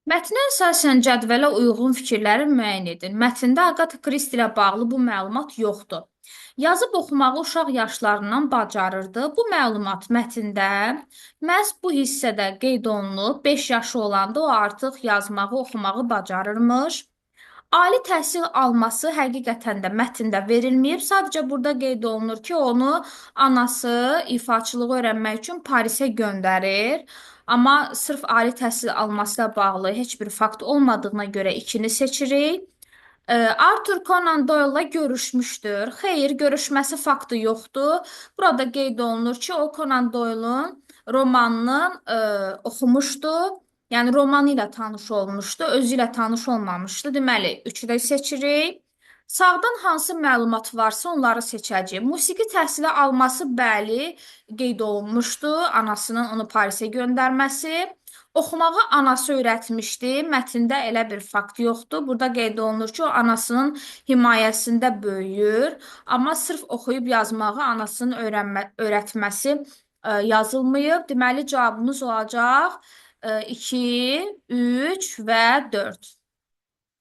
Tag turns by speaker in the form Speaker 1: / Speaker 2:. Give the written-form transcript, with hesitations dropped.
Speaker 1: Mətnə əsasən cədvələ uyğun fikirləri müəyyən edin. Mətndə Agatha Christie ilə bağlı bu məlumat yoxdur. Yazıb oxumağı uşaq yaşlarından bacarırdı. Bu məlumat mətndə məhz bu hissədə qeyd olunub. 5 yaşı olanda o artıq yazmağı, oxumağı bacarırmış. Ali təhsil alması həqiqətən də mətndə verilməyib. Sadəcə burada qeyd olunur ki, onu anası ifaçılığı öyrənmək üçün Parisə göndərir. Amma sırf ali təhsil alması ilə bağlı heç bir fakt olmadığına görə ikini seçirik. Arthur Conan Doyle-la görüşmüşdür. Xeyr, görüşməsi faktı yoxdur. Burada qeyd olunur ki, o Conan Doyle-un romanını oxumuşdu. Yəni romanı ilə tanış olmuşdu, özü ilə tanış olmamışdı. Deməli, 3-ü də seçirik. Sağdan hansı məlumat varsa onları seçəcəyik. Musiqi təhsili alması bəli, qeyd olunmuşdu. Anasının onu Parisə göndərməsi. Oxumağı anası öyrətmişdi. Mətndə elə bir fakt yoxdur. Burada qeyd olunur ki, o anasının himayəsində böyüyür. Amma sırf oxuyub yazmağı anasının öyrətməsi yazılmayıb. Deməli, cavabımız olacaq 2, 3 və 4.